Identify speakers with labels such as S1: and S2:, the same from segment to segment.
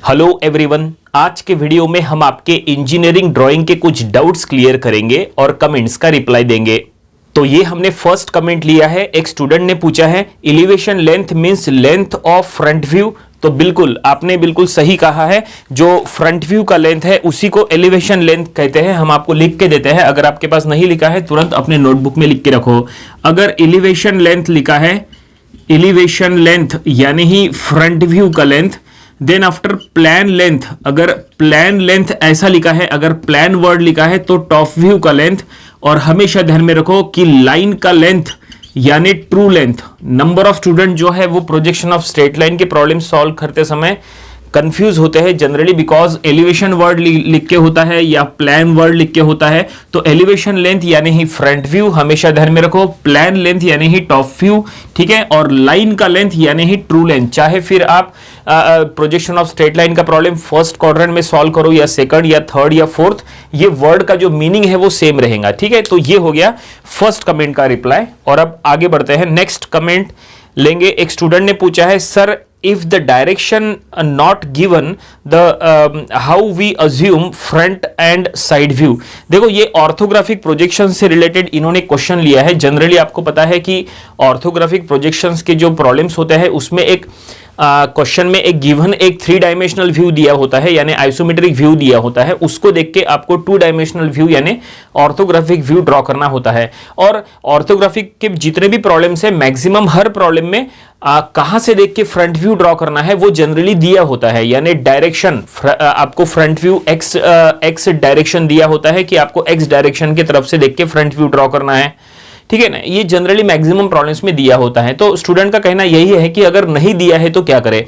S1: Hello everyone, आज के video में हम आपके इंजीनियरिंग ड्राइंग के कुछ डाउट्स क्लियर करेंगे और कमेंट्स का रिप्लाई देंगे। तो ये हमने फर्स्ट कमेंट लिया है। एक स्टूडेंट ने पूछा है elevation length means length of front view. तो बिल्कुल आपने बिल्कुल सही कहा है, जो फ्रंट व्यू का लेंथ है उसी को एलिवेशन लेंथ कहते हैं। हम आपको लिख के देते हैं, अगर आपके पास नहीं लिखा है तुरंत अपने नोटबुक में लिख के रखो। अगर एलिवेशन लेंथ लिखा है, एलिवेशन लेंथ यानी ही फ्रंट व्यू का length, then after plan length, अगर प्लान लेंथ ऐसा लिखा है, अगर प्लान वर्ड लिखा है तो टॉप व्यू का लेंथ। और हमेशा ध्यान में रखो कि लाइन का लेंथ यानी true length. Number of student जो है वो प्रोजेक्शन ऑफ स्ट्रेट लाइन के प्रॉब्लम सॉल्व करते समय कंफ्यूज होते हैं जनरली, बिकॉज एलिवेशन वर्ड लिख के होता है या प्लान वर्ड लिख के होता है। तो एलिवेशन लेंथ यानी ही फ्रंट व्यू, हमेशा ध्यान में रखो। प्लान लेंथ यानी ही टॉप व्यू, ठीक है। और लाइन का लेंथ यानी ही ट्रू लेंथ। चाहे फिर आप प्रोजेक्शन ऑफ स्ट्रेट लाइन का प्रॉब्लम फर्स्ट क्वाड्रेंट में सॉल्व करो या सेकंड या थर्ड या फोर्थ, ये वर्ड का जो मीनिंग है वो सेम रहेगा, ठीक है। तो ये हो गया फर्स्ट कमेंट का रिप्लाई। और अब आगे बढ़ते हैं, नेक्स्ट कमेंट लेंगे। एक स्टूडेंट ने पूछा है, sir if the direction not given the how we assume front and side view। देखो ये ऑर्थोग्राफिक प्रोजेक्शन से रिलेटेड इन्होंने क्वेश्चन लिया है। जनरली आपको पता है कि ऑर्थोग्राफिक प्रोजेक्शंस के जो प्रॉब्लम्स होते हैं उसमें एक क्वेश्चन में एक गिवन एक 3 डायमेंशनल व्यू दिया होता है, यानी आइसोमेट्रिक व्यू दिया होता है। उसको देख के आपको 2 डायमेंशनल व्यू यानी ऑर्थोग्राफिक व्यू ड्रॉ करना होता है। और ऑर्थोग्राफिक के जितने भी प्रॉब्लम्स है, मैक्सिमम हर प्रॉब्लम में कहां से देख के फ्रंट व्यू ड्रॉ करना है वो जनरली दिया होता है, यानी डायरेक्शन आपको फ्रंट व्यू एक्स डायरेक्शन दिया होता है कि आपको एक्स डायरेक्शन की तरफ से देख के फ्रंट व्यू ड्रॉ करना है, ठीक है ना। ये जनरली मैक्सिमम प्रॉब्लम्स में दिया होता है। तो स्टूडेंट का कहना यही है कि अगर नहीं दिया है तो क्या करें।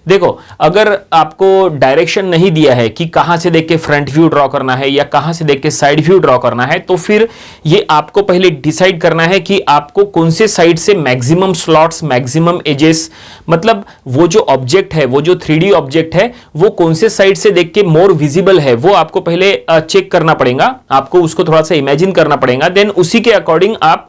S1: देखो, अगर आपको डायरेक्शन नहीं दिया है कि कहां से देख के फ्रंट व्यू ड्रॉ करना है या कहां से देख के साइड व्यू ड्रॉ करना है, तो फिर ये आपको पहले डिसाइड करना है कि आपको कौन से साइड से मैक्सिमम स्लॉट्स, मैक्सिमम एजेस, मतलब वो जो ऑब्जेक्ट है, वो जो 3D ऑब्जेक्ट है, वो कौन से साइड से देख के मोर विजिबल है, वो आपको पहले चेक करना पड़ेगा। आपको उसको थोड़ा सा इमेजिन करना पड़ेगा, देन उसी के अकॉर्डिंग आप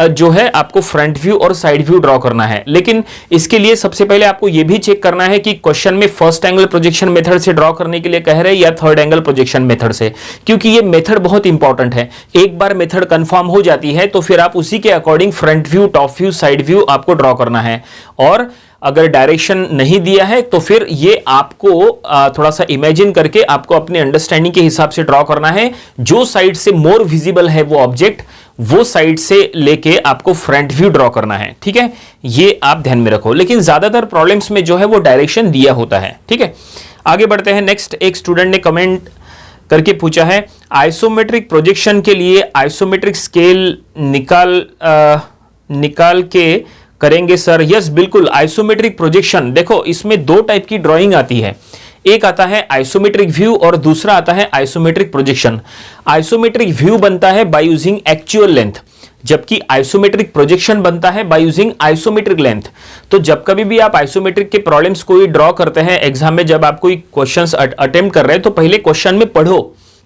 S1: जो है आपको फ्रंट व्यू और साइड व्यू ड्रॉ करना है। लेकिन इसके लिए सबसे पहले आपको यह भी चेक करना है कि क्वेश्चन में फर्स्ट एंगल प्रोजेक्शन मेथड से ड्रॉ करने के लिए कह रहे हैं या थर्ड एंगल प्रोजेक्शन मेथड से, क्योंकि ये मेथड बहुत इंपॉर्टेंट है। एक बार मेथड कंफर्म हो जाती है तो फिर आप उसी के according front view, top view, side view आपको ड्रॉ करना है। और अगर डायरेक्शन नहीं दिया है तो फिर ये आपको थोड़ा सा इमेजिन करके आपको अपने अंडरस्टैंडिंग के हिसाब से ड्रॉ करना है। जो साइड से मोर विजिबल है वो ऑब्जेक्ट, वो साइड से लेके आपको फ्रंट व्यू ड्रॉ करना है, ठीक है। ये आप ध्यान में रखो। लेकिन ज्यादातर प्रॉब्लम्स में जो है वो डायरेक्शन दिया होता है, ठीक है। आगे बढ़ते हैं। नेक्स्ट एक स्टूडेंट ने कमेंट करके पूछा है, आइसोमेट्रिक प्रोजेक्शन के लिए आइसोमेट्रिक स्केल निकाल के करेंगे सर। यस, बिल्कुल। आइसोमेट्रिक प्रोजेक्शन, देखो इसमें 2 टाइप की ड्राइंग आती है। एक आता है आइसोमेट्रिक व्यू और दूसरा आता है आइसोमेट्रिक प्रोजेक्शन। आइसोमेट्रिक व्यू बनता है बाय यूजिंग एक्चुअल लेंथ, जबकि आइसोमेट्रिक प्रोजेक्शन बनता है बाय यूजिंग आइसोमेट्रिक लेंथ। तो जब कभी भी आप आइसोमेट्रिक के प्रॉब्लम्स कोई ड्रॉ करते हैं एग्जाम में, जब आप कोई क्वेश्चंस अटेम्प्ट कर रहे हैं, तो पहले क्वेश्चन में पढ़ो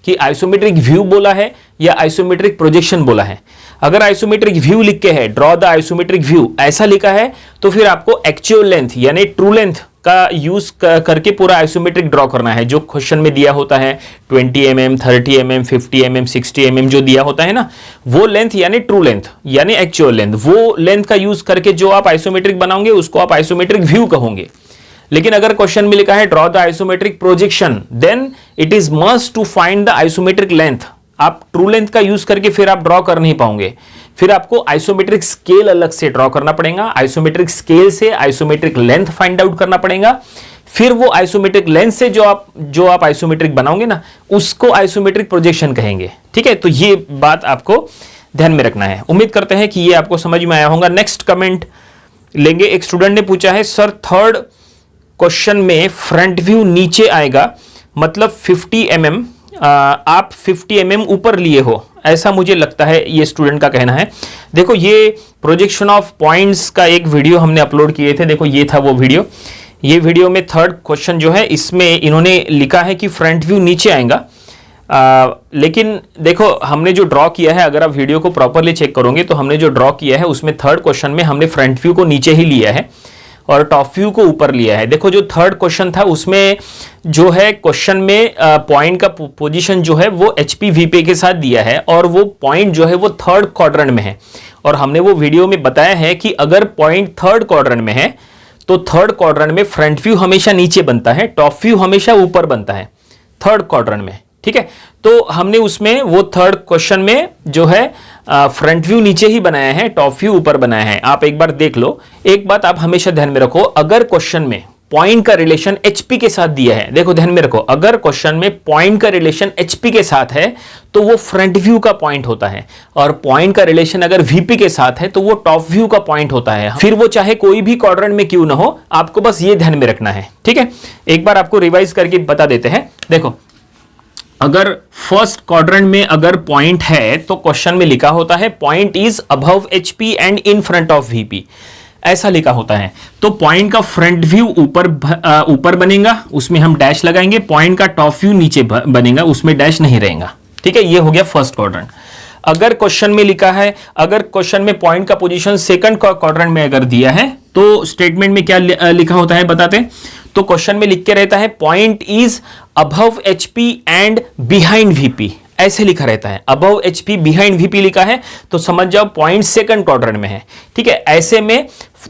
S1: कि आइसोमेट्रिक व्यू बोला है या आइसोमेट्रिक प्रोजेक्शन बोला है। अगर आइसोमेट्रिक व्यू लिख के है, ड्रॉ द आइसोमेट्रिक व्यू ऐसा लिखा है, तो फिर आपको एक्चुअल लेंथ यानी ट्रू लेंथ का यूज करके पूरा आइसोमेट्रिक ड्रॉ करना है। जो क्वेश्चन में दिया होता है 20 mm, 30 mm, 50 mm, 60 mm जो दिया होता है ना, वो लेंथ यानी ट्रू लेंथ यानी एक्चुअल लेंथ, वो लेंथ का यूज करके जो आप आइसोमेट्रिक बनाओगे उसको आप आइसोमेट्रिक व्यू कहोगे। लेकिन अगर क्वेश्चन में लिखा है draw the isometric projection, then it is must to find the isometric length. आप ट्रू लेंथ का यूज करके फिर आप ड्रॉ कर नहीं पाओगे, फिर आपको आइसोमेट्रिक स्केल अलग से ड्रॉ करना पड़ेगा। आइसोमेट्रिक स्केल से आइसोमेट्रिक लेंथ फाइंड आउट करना पड़ेगा। फिर वो आइसोमेट्रिक लेंथ से जो आप आइसोमेट्रिक बनाओगे ना, उसको आइसोमेट्रिक प्रोजेक्शन कहेंगे, ठीक है। तो ये बात आपको ध्यान में रखना है। उम्मीद करते हैं कि ये आपको समझ में आया होगा। नेक्स्ट कमेंट लेंगे। एक स्टूडेंट ने पूछा है, सर थर्ड क्वेश्चन में फ्रंट व्यू नीचे आएगा, मतलब 50 mm, आप 50 mm ऊपर लिए हो, ऐसा मुझे लगता है, ये स्टूडेंट का कहना है। देखो, ये प्रोजेक्शन ऑफ पॉइंट्स का एक वीडियो हमने अपलोड किए थे। देखो ये था वो वीडियो। ये वीडियो में थर्ड क्वेश्चन जो है, इसमें इन्होंने लिखा है कि फ्रंट व्यू नीचे आएगा। लेकिन देखो हमने जो ड्रॉ किया है, अगर आप वीडियो को प्रॉपरली चेक करोगे तो हमने जो ड्रॉ किया है उसमें थर्ड क्वेश्चन में हमने फ्रंट व्यू को नीचे ही लिया है। और टॉप व्यू को ऊपर लिया है। देखो जो थर्ड क्वेश्चन था उसमें जो है क्वेश्चन में पॉइंट का पोजीशन जो है वो HP VP के साथ दिया है और वो पॉइंट जो है वो थर्ड क्वाड्रेंट में है। और हमने वो वीडियो में बताया है कि अगर पॉइंट थर्ड क्वाड्रेंट में है तो थर्ड क्वाड्रेंट में फ्रंट व्यू हमेशा नीचे बनता है, टॉप व्यू हमेशा ऊपर बनता है थर्ड क्वाड्रेंट में। ठीक है, तो हमने उसमें वो थर्ड क्वेश्चन में जो है फ्रंट व्यू नीचे ही बनाया है, टॉप व्यू ऊपर बनाया है। आप एक बार देख लो। एक बात आप हमेशा ध्यान में रखो, अगर क्वेश्चन में पॉइंट का रिलेशन HP के साथ दिया है, देखो ध्यान में रखो, अगर क्वेश्चन में पॉइंट का रिलेशन HP के साथ है तो वो फ्रंट व्यू का पॉइंट होता है, और पॉइंट का रिलेशन अगर VP के साथ है तो वो टॉप व्यू का पॉइंट होता है। फिर वो चाहे कोई भी क्वाड्रेंट में क्यों ना हो, आपको बस ये ध्यान में रखना है। ठीक है, एक बार आपको रिवाइज करके बता देते हैं। देखो, अगर फर्स्ट क्वाड्रेंट में अगर पॉइंट है तो क्वेश्चन में लिखा होता है point is above HP and in front of VP, ऐसा लिखा होता है। तो पॉइंट का फ्रंट व्यू ऊपर बनेगा, उसमें हम डैश लगाएंगे। पॉइंट का टॉप व्यू नीचे बनेगा, उसमें डैश नहीं रहेगा। ठीक है, ये हो गया फर्स्ट क्वाड्रेंट। अगर क्वेश्चन में लिखा है, अगर क्वेश्चन में पॉइंट का पोजीशन सेकंड क्वाड्रेंट में अगर दिया है तो स्टेटमेंट में क्या लिखा होता है बताते हैं। तो क्वेश्चन में लिख के रहता है point is above HP and behind VP, ऐसे लिखा रहता है। अबव HP बिहाइंड VP लिखा है तो समझ जाओ पॉइंट सेकंड क्वाड्रेंट में है। ठीक है, ऐसे में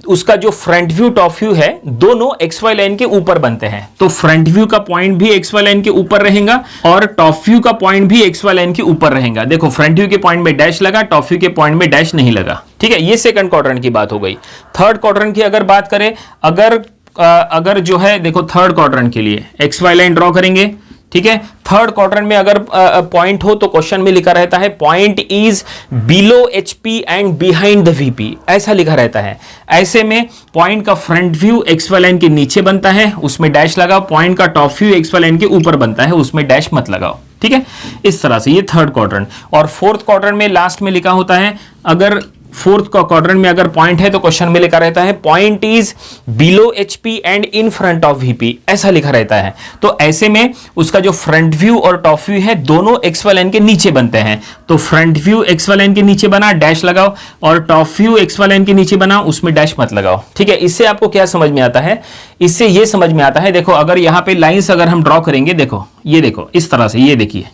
S1: उसका जो फ्रंट व्यू टॉप व्यू है दोनों XY लाइन के ऊपर बनते हैं। तो फ्रंट व्यू का पॉइंट भी XY लाइन के ऊपर रहेगा और टॉप व्यू का पॉइंट भी XY लाइन के ऊपर रहेगा। देखो, फ्रंट व्यू के पॉइंट में डैश लगा, टॉप व्यू के पॉइंट में डैश नहीं लगा। ठीक है, ये सेकंड क्वाड्रेंट की बात हो गई। थर्ड क्वाड्रेंट की अगर बात करें, अगर जो है देखो थर्ड क्वाड्रेंट के लिए XY लाइन ड्रॉ करेंगे। ठीक है, थर्ड क्वाड्रेंट में अगर पॉइंट हो तो क्वेश्चन में लिखा रहता है point is below HP and behind the VP, ऐसा लिखा रहता है। ऐसे में पॉइंट का फ्रंट व्यू XY लाइन के नीचे बनता है, उसमें डैश लगाओ। पॉइंट का टॉप व्यू XY लाइन के ऊपर बनता है, उसमें डैश मत लगाओ। ठीक है, इस तरह से ये थर्ड क्वाड्रेंट। और फोर्थ क्वाड्रेंट में लास्ट में लिखा होता है, अगर फोर्थ क्वाड्रेंट में अगर पॉइंट है तो क्वेश्चन में लिखा रहता है point is below HP and in front of VP, ऐसा लिखा रहता है। तो ऐसे में उसका जो फ्रंट व्यू और टॉप व्यू है दोनों XY लाइन के नीचे बनते हैं। तो फ्रंट व्यू XY लाइन के नीचे बना, डैश लगाओ, और टॉप व्यू XY लाइन के नीचे बना, उसमें डैश मत लगाओ। ठीक है, इससे आपको क्या समझ में आता है? इससे ये समझ में आता है, देखो अगर यहाँ पे लाइन्स अगर हम ड्रॉ करेंगे, देखो ये देखो इस तरह से, ये देखिए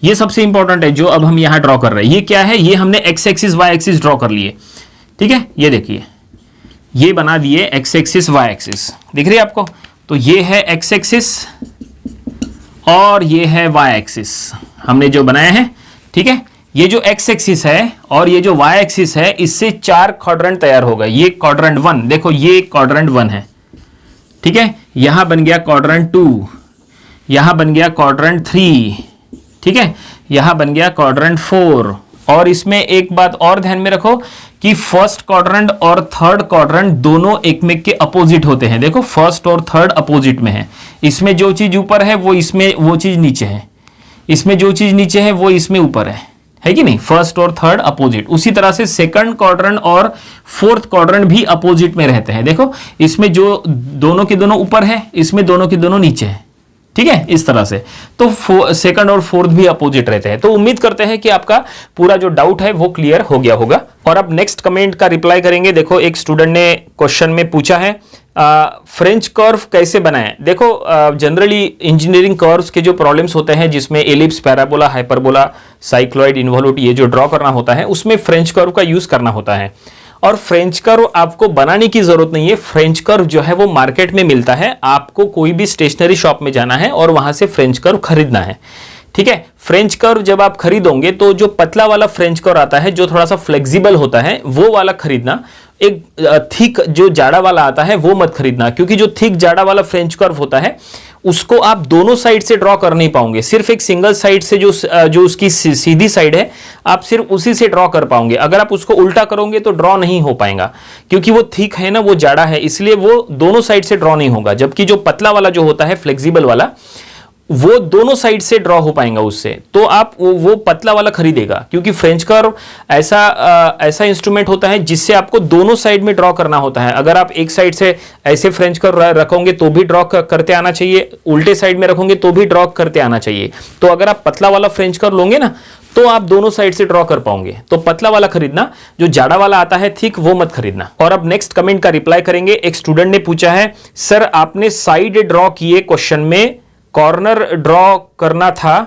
S1: ये सबसे इंपॉर्टेंट है जो अब हम यहां ड्रॉ कर रहे हैं। ये क्या है? ये हमने X axis Y axis draw कर लिए। ठीक है, ये देखिए ये बना दिए एक्स एक्सिस वाई एक्सिस, दिख रही है आपको? तो ये है एक्स एक्सिस और ये है वाई एक्सिस हमने जो बनाया है। ठीक है, ये जो एक्स एक्सिस है और ये जो वाई एक्सिस है, इससे 4 क्वाड्रेंट तैयार हो गए। ये क्वाड्रेंट 1, देखो ये क्वाड्रेंट 1 है। ठीक है, यहां बन गया क्वाड्रेंट 2, यहां बन गया क्वाड्रेंट 3, ठीक है, यहां बन गया क्वाड्रेंट 4। और इसमें एक बात और ध्यान में रखो कि फर्स्ट क्वाड्रेंट और थर्ड क्वाड्रेंट दोनों एक में के अपोजिट होते हैं। देखो फर्स्ट और थर्ड अपोजिट में है। इसमें जो चीज ऊपर है वो इसमें वो चीज नीचे है, इसमें जो चीज नीचे है वो इसमें ऊपर है कि नहीं? फर्स्ट और थर्ड अपोजिट। उसी तरह से सेकंड क्वाड्रेंट और फोर्थ क्वाड्रेंट भी अपोजिट में रहते हैं। देखो इसमें जो दोनों के दोनों ऊपर है, इसमें दोनों के दोनों नीचे है। ठीक है, इस तरह से तो सेकंड और फोर्थ भी अपोजिट रहते हैं। तो उम्मीद करते हैं कि आपका पूरा जो डाउट है वो क्लियर हो गया होगा। और अब नेक्स्ट कमेंट का रिप्लाई करेंगे। देखो एक स्टूडेंट ने क्वेश्चन में पूछा है फ्रेंच कर्व कैसे बनाएं। देखो जनरली इंजीनियरिंग कर्व्स के जो प्रॉब्लम्स होते हैं जिसमें ellipse, parabola, hyperbola, cycloid, involute ये जो ड्रॉ करना होता है उसमें फ्रेंच कर्व का यूज करना होता है। और फ्रेंच कर्व आपको बनाने की जरूरत नहीं है। फ्रेंच कर्व जो है वो मार्केट में मिलता है। आपको कोई भी स्टेशनरी शॉप में जाना है और वहां से फ्रेंच कर्व खरीदना है। ठीक है, फ्रेंच कर्व जब आप खरीदोगे तो जो पतला वाला फ्रेंच कर्व आता है जो थोड़ा सा फ्लेक्सिबल होता है वो वाला खरीदना। एक थिक जो जाड़ा वाला आता है वो मत खरीदना, क्योंकि जो थिक जाड़ा वाला फ्रेंच कर्व होता है उसको आप दोनों साइड से ड्रॉ कर नहीं पाओगे। सिर्फ एक सिंगल साइड से जो उसकी सीधी साइड है आप सिर्फ उसी से ड्रॉ कर पाओगे। अगर आप उसको उल्टा करोगे तो ड्रॉ नहीं हो पाएगा, क्योंकि वो थिक है ना, वो जाड़ा है, इसलिए वो दोनों साइड से ड्रॉ नहीं होगा। जबकि जो पतला वाला जो होता है फ्लेक्सिबल वाला वो दोनों साइड से ड्रॉ हो पाएगा उससे। तो आप वो पतला वाला खरीदेगा, क्योंकि फ्रेंच कर्व ऐसा इंस्ट्रूमेंट होता है जिससे आपको दोनों साइड में ड्रॉ करना होता है। अगर आप एक साइड से ऐसे फ्रेंच कर्व रखोगे तो भी ड्रॉ करते आना चाहिए, उल्टे साइड में रखोगे तो भी ड्रॉ करते आना चाहिए। तो अगर आप पतला वाला फ्रेंच कर्व लोगे ना तो आप दोनों साइड से ड्रॉ कर पाओगे। तो पतला वाला खरीदना, जो जाड़ा वाला आता है थिक वो मत खरीदना। और अब नेक्स्ट कमेंट का रिप्लाई करेंगे। एक स्टूडेंट ने पूछा है सर आपने साइड ड्रॉ किए क्वेश्चन में, कॉर्नर ड्रॉ करना था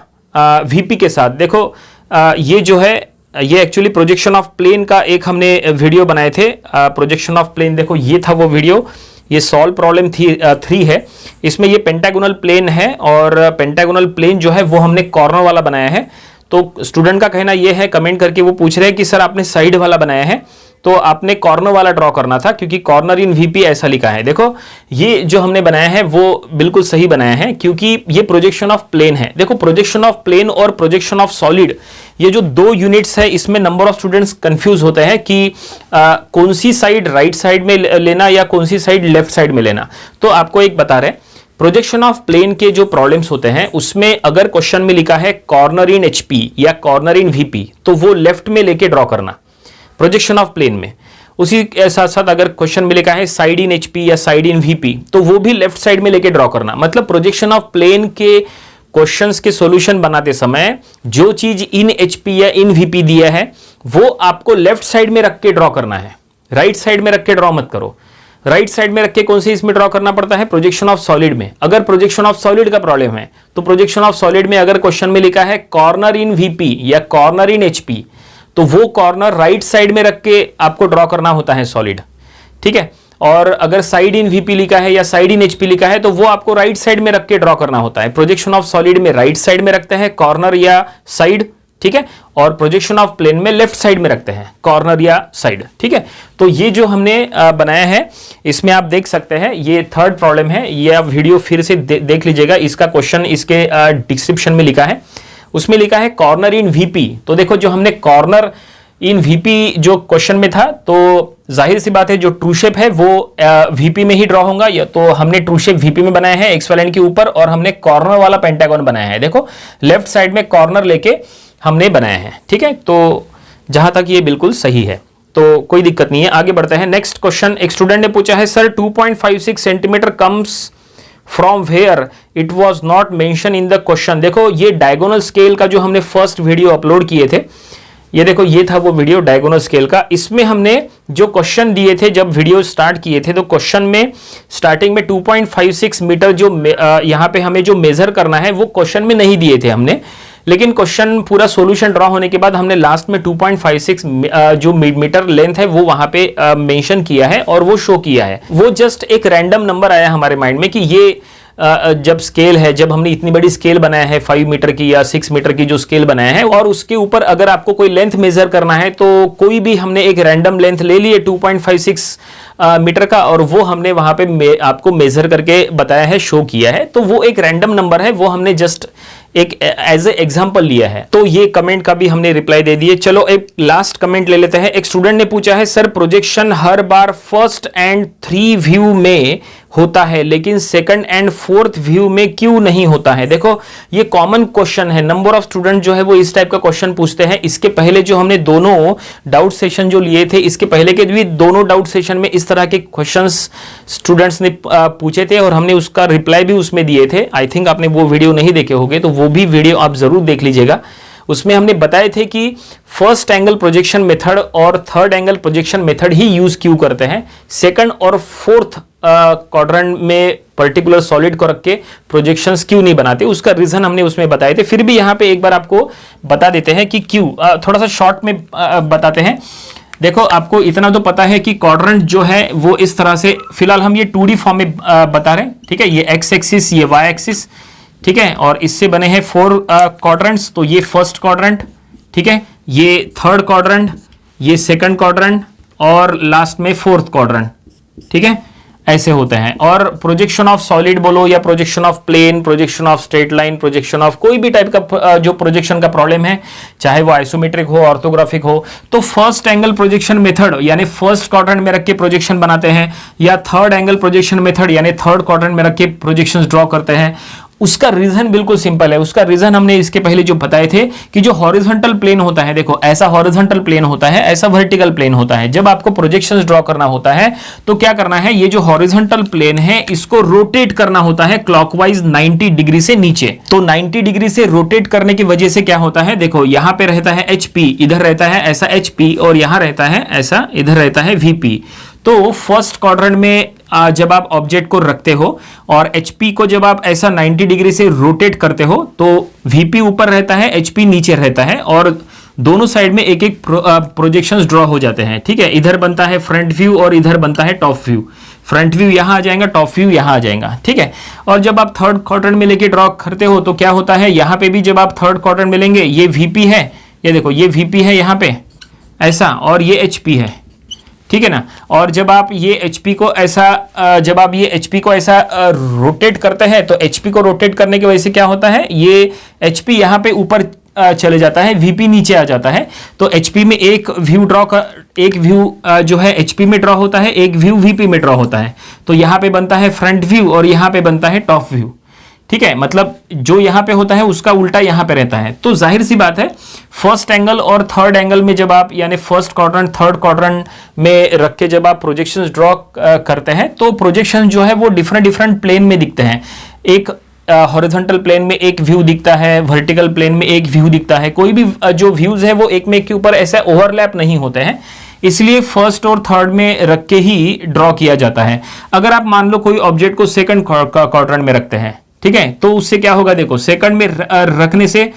S1: वीपी के साथ। देखो ये जो है ये एक्चुअली प्रोजेक्शन ऑफ प्लेन का एक हमने वीडियो बनाए थे। प्रोजेक्शन ऑफ प्लेन, देखो ये था वो वीडियो। ये सॉल्व प्रॉब्लम 3 है। इसमें ये पेंटागोनल प्लेन है और पेंटागोनल प्लेन जो है वो हमने कॉर्नर वाला बनाया है। तो स्टूडेंट का कहना ये है, कमेंट करके वो पूछ रहे हैं कि सर आपने साइड वाला बनाया है तो आपने कॉर्नर वाला ड्रॉ करना था, क्योंकि कॉर्नर इन वीपी ऐसा लिखा है। देखो ये जो हमने बनाया है वो बिल्कुल सही बनाया है, क्योंकि ये प्रोजेक्शन ऑफ प्लेन है। देखो प्रोजेक्शन ऑफ प्लेन और प्रोजेक्शन ऑफ सॉलिड, ये जो 2 यूनिट्स है, इसमें नंबर ऑफ स्टूडेंट्स कंफ्यूज होते हैं कि कौन सी साइड राइट साइड में लेना या कौन सी साइड लेफ्ट साइड में लेना। तो आपको एक बता रहे, प्रोजेक्शन ऑफ प्लेन के जो प्रॉब्लम्स होते हैं उसमें अगर क्वेश्चन में लिखा है कॉर्नर इन एचपी या कॉर्नर इन वीपी, तो वो लेफ्ट में लेके ड्रॉ करना प्रोजेक्शन ऑफ प्लेन में। उसी के साथ साथ अगर क्वेश्चन में लिखा है साइड इन एचपी या साइड इन वीपी, तो वो भी लेफ्ट साइड में लेके ड्रॉ करना। मतलब प्रोजेक्शन ऑफ प्लेन के क्वेश्चंस के सॉल्यूशन बनाते समय जो चीज इन एचपी या इन वीपी दिया है वो आपको लेफ्ट साइड में रख के ड्रॉ करना है, राइट साइड में रख के ड्रॉ मत करो। राइट साइड में रख के कौन सी इसमें ड्रॉ करना पड़ता है, प्रोजेक्शन ऑफ सॉलिड में। अगर प्रोजेक्शन ऑफ सॉलिड का प्रॉब्लम है तो प्रोजेक्शन ऑफ सॉलिड में अगर क्वेश्चन में लिखा है कॉर्नर इन वीपी या कॉर्नर इन एचपी, तो वो कॉर्नर राइट साइड में रख के आपको ड्रॉ करना होता है सॉलिड, ठीक है। और अगर साइड इन वीपी लिखा है या साइड इन एचपी लिखा है तो वो आपको राइट साइड में रख के ड्रॉ करना होता है। प्रोजेक्शन ऑफ सॉलिड में राइट साइड में रखते हैं कॉर्नर या साइड, ठीक है, और प्रोजेक्शन ऑफ प्लेन में लेफ्ट साइड में रखते हैं कॉर्नर या साइड, ठीक है। तो ये जो हमने बनाया है इसमें आप देख सकते हैं ये 3rd प्रॉब्लम है। ये आप वीडियो फिर से देख लीजिएगा, इसका क्वेश्चन इसके डिस्क्रिप्शन में लिखा है। उसमें लिखा है कॉर्नर इन वीपी। तो देखो जो हमने कॉर्नर इन वीपी जो क्वेश्चन में था, तो जाहिर सी बात है जो ट्रू शेप है वो वीपी में ही ड्रॉ होगा। या तो हमने ट्रू शेप वीपी में बनाया है एक्स वाई लाइन के ऊपर, और हमने कॉर्नर वाला पेंटागन बनाया है। देखो लेफ्ट साइड में कॉर्नर लेके हमने बनाया है, ठीक है। तो जहां तक ये बिल्कुल सही है, तो कोई दिक्कत नहीं है। आगे बढ़ते हैं। नेक्स्ट क्वेश्चन एक स्टूडेंट ने पूछा है sir 2.56 centimetre comes from where it was not mention in the question. देखो ये डायगोनल स्केल का जो हमने फर्स्ट वीडियो अपलोड किए थे, ये देखो ये था वो वीडियो डायगोनल स्केल का। इसमें हमने जो क्वेश्चन दिए थे जब वीडियो स्टार्ट किए थे, तो क्वेश्चन में स्टार्टिंग में 2.56 मीटर जो यहाँ पे हमें जो मेजर करना है वो क्वेश्चन में नहीं दिए थे हमने, लेकिन क्वेश्चन पूरा सॉल्यूशन ड्रॉ होने के बाद हमने लास्ट में 2.56 जो मीटर लेंथ है वो वहां पे मेंशन किया है और वो शो किया है। वो जस्ट एक रैंडम नंबर आया हमारे माइंड में कि ये जब स्केल है, जब हमने इतनी बड़ी स्केल बनाया है 5 मीटर की या 6 मीटर की जो स्केल बनाया है, और उसके ऊपर अगर आपको कोई लेंथ मेजर करना है तो कोई भी हमने एक रैंडम लेंथ ले ली है 2.56 मीटर का, और वो हमने वहां पे आपको मेजर करके बताया है, शो किया है। तो वो एक रैंडम नंबर है, वो हमने जस्ट एक एज ए एग्जाम्पल लिया है। तो ये कमेंट का भी हमने रिप्लाई दे दिए। चलो एक लास्ट कमेंट ले लेते हैं। एक स्टूडेंट ने पूछा है sir projection her bar first and 3 view में होता है लेकिन सेकंड एंड 4th व्यू में क्यों नहीं होता है। देखो ये कॉमन क्वेश्चन है, नंबर ऑफ स्टूडेंट जो है वो इस टाइप का क्वेश्चन पूछते हैं। इसके पहले जो हमने दोनों डाउट सेशन जो लिए थे, इसके पहले के भी दोनों डाउट सेशन में इस तरह के क्वेश्चंस स्टूडेंट्स ने पूछे थे और हमने उसका रिप्लाई भी उसमें दिए थे। आई थिंक आपने वो वीडियो नहीं देखे होंगे, तो वो भी वीडियो आप जरूर देख लीजिएगा। उसमें हमने बताए थे कि फर्स्ट एंगल प्रोजेक्शन मेथड और थर्ड एंगल प्रोजेक्शन मेथड ही यूज क्यों करते हैं, सेकंड और फोर्थ क्वाड्रेंट में पर्टिकुलर सॉलिड को रख के प्रोजेक्शंस क्यों नहीं बनाते, उसका रीजन हमने उसमें बताए थे। फिर भी यहाँ पे एक बार आपको बता देते हैं कि क्यों, थोड़ा सा शॉर्ट में बताते हैं। देखो आपको इतना तो पता है कि क्वाड्रेंट जो है वो इस तरह से, फिलहाल हम ये 2D फॉर्म में बता रहे हैं, ठीक है। ये एक्स एक्सिस, ये वाई एक्सिस, ठीक है, और इससे बने हैं 4 क्वाड्रेंट्स। तो ये फर्स्ट क्वाड्रेंट, ठीक है, ये थर्ड क्वाड्रेंट, ये सेकंड क्वाड्रेंट और लास्ट में 4th क्वाड्रेंट, ठीक है, ऐसे होते हैं। और प्रोजेक्शन ऑफ सॉलिड बोलो या projection of plane, projection of straight line, projection of कोई भी टाइप का जो प्रोजेक्शन का प्रॉब्लम है, चाहे वो आइसोमेट्रिक हो, ऑर्थोग्राफिक हो, तो फर्स्ट एंगल प्रोजेक्शन मेथड यानी फर्स्ट क्वाड्रेंट में रख के प्रोजेक्शन बनाते हैं, या थर्ड एंगल प्रोजेक्शन मेथड यानी थर्ड क्वाड्रेंट में रख के प्रोजेक्शंस ड्रॉ करते हैं। उसका रीजन बिल्कुल सिंपल है। उसका रीजन हमने इसके पहले जो बताए थे कि जो हॉरिजॉन्टल प्लेन होता है, देखो ऐसा हॉरिजॉन्टल प्लेन होता है, ऐसा वर्टिकल प्लेन होता है। जब आपको प्रोजेक्शंस ड्रॉ करना होता है तो क्या करना है, ये जो हॉरिजॉन्टल प्लेन है इसको रोटेट करना होता है क्लॉकवाइज 90 डिग्री से नीचे। तो 90 डिग्री से रोटेट करने की वजह से क्या होता है, देखो यहां पे रहता है HP, इधर रहता है ऐसा HP, और यहां रहता है ऐसा, इधर रहता है VP। तो फर्स्ट क्वाड्रेंट में जब आप ऑब्जेक्ट को रखते हो और HP को जब आप ऐसा 90 डिग्री से रोटेट करते हो तो VP ऊपर रहता है, HP नीचे रहता है, और दोनों साइड में एक एक प्रोजेक्शंस ड्रॉ हो जाते हैं। ठीक है, इधर बनता है फ्रंट व्यू और इधर बनता है टॉप व्यू। फ्रंट व्यू यहां आ जाएगा, टॉप व्यू यहां आ जाएगा। ठीक है, और जब आप थर्ड क्वाड्रेंट में लेके ड्रॉ करते हो तो क्या होता है, यहां पे भी जब आप थर्ड क्वाड्रेंट में लेंगे, ये VP है, ये देखो ये VP है यहां पे ऐसा, और ये HP है। ठीक है ना, और जब आप ये HP को ऐसा जब आप ये HP को ऐसा रोटेट करते हैं तो HP को रोटेट करने की वजह से क्या होता है, ये HP यहां पे ऊपर चले जाता है, VP नीचे आ जाता है। तो HP में एक व्यू जो है HP में ड्रॉ होता है, एक व्यू VP में ड्रॉ होता है। तो यहां पे बनता है फ्रंट व्यू और यहां पे बनता है टॉप व्यू। ठीक है, मतलब जो यहां पे होता है उसका उल्टा यहां पे रहता है। तो जाहिर सी बात है फर्स्ट एंगल और थर्ड एंगल में जब आप, यानी फर्स्ट क्वाड्रेंट थर्ड क्वाड्रेंट में रख के जब आप प्रोजेक्शंस ड्रॉ करते हैं तो प्रोजेक्शन जो है वो डिफरेंट प्लेन में दिखते हैं। एक हॉरिजॉन्टल प्लेन में एक व्यू दिखता है, वर्टिकल प्लेन में एक व्यू दिखता है। कोई भी जो व्यूज है वो एक में के ऊपर ऐसा ओवरलैप नहीं होते हैं, इसलिए फर्स्ट और थर्ड में रख के ही ड्रॉ किया जाता है। अगर आप मान लो कोई ऑब्जेक्ट को सेकंड क्वाड्रेंट में रखते हैं, ठीक है, तो उससे क्या होगा, देखो सेकंड में रखने से,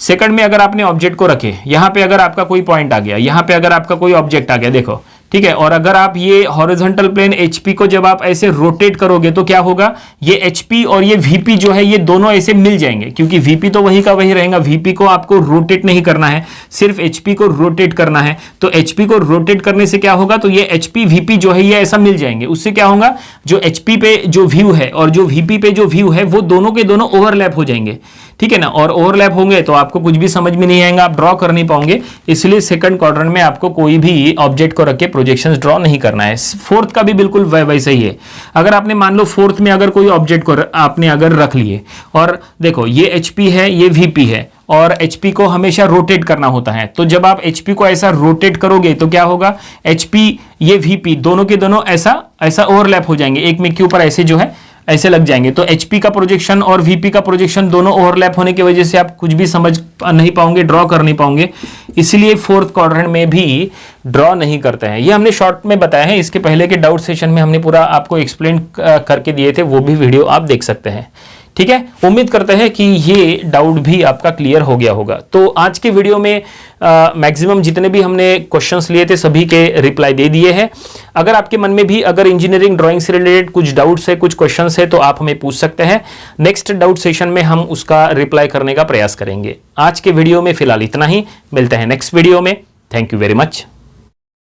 S1: सेकंड में अगर आपने ऑब्जेक्ट को रखे, यहां पे अगर आपका कोई पॉइंट आ गया, यहां पे अगर आपका कोई ऑब्जेक्ट आ गया, देखो ठीक है, और अगर आप ये हॉरिजॉन्टल प्लेन HP को जब आप ऐसे रोटेट करोगे तो क्या होगा, ये HP और ये VP जो है ये दोनों ऐसे मिल जाएंगे, क्योंकि VP तो वही का वही रहेगा। VP को आपको रोटेट नहीं करना है, सिर्फ HP को रोटेट करना है। तो HP को रोटेट करने से क्या होगा, तो ये HP VP जो है ये ऐसा मिल जाएंगे। उससे क्या होगा, जो HP पे जो व्यू है और जो VP पे जो व्यू है वो दोनों के दोनों ओवरलैप हो जाएंगे। ठीक है ना, और ओवरलैप होंगे तो आपको कुछ भी समझ में नहीं आएगा, आप ड्रॉ कर नहीं पाओगे। इसलिए सेकंड क्वाड्रेंट में आपको कोई भी ऑब्जेक्ट को रख के प्रोजेक्शंस ड्रॉ नहीं करना है। फोर्थ का भी बिल्कुल वैसा ही है। अगर आपने मान लो फोर्थ में अगर कोई ऑब्जेक्ट को आपने अगर रख लिए, और देखो ये HP है, ये VP है, और HP को हमेशा रोटेट करना होता है। तो जब आप HP को ऐसा रोटेट करोगे तो क्या होगा, HP ये VP दोनों के दोनों ऐसा ऐसा ओवरलैप हो जाएंगे, एक में के ऊपर ऐसे जो है ऐसे लग जाएंगे। तो HP का प्रोजेक्शन और VP का प्रोजेक्शन दोनों ओवरलैप होने की वजह से आप कुछ भी समझ नहीं पाओगे, ड्रॉ कर नहीं पाओगे। इसलिए फोर्थ क्वाड्रेंट में भी ड्रॉ नहीं करते हैं। ये हमने शॉर्ट में बताया है, इसके पहले के डाउट सेशन में हमने पूरा आपको एक्सप्लेन करके दिए थे, वो भी वीडियो आप देख सकते हैं। ठीक है, उम्मीद करते हैं कि ये डाउट भी आपका क्लियर हो गया होगा। तो आज के वीडियो में मैक्सिमम जितने भी हमने क्वेश्चंस लिए थे सभी के रिप्लाई दे दिए हैं। अगर आपके मन में भी अगर इंजीनियरिंग ड्राइंग से रिलेटेड कुछ डाउट्स है, कुछ क्वेश्चंस है, तो आप हमें पूछ सकते हैं। नेक्स्ट डाउट सेशन में हम उसका रिप्लाई करने का प्रयास करेंगे। आज के वीडियो में फिलहाल इतना ही, मिलते हैं नेक्स्ट वीडियो में। Thank you very much.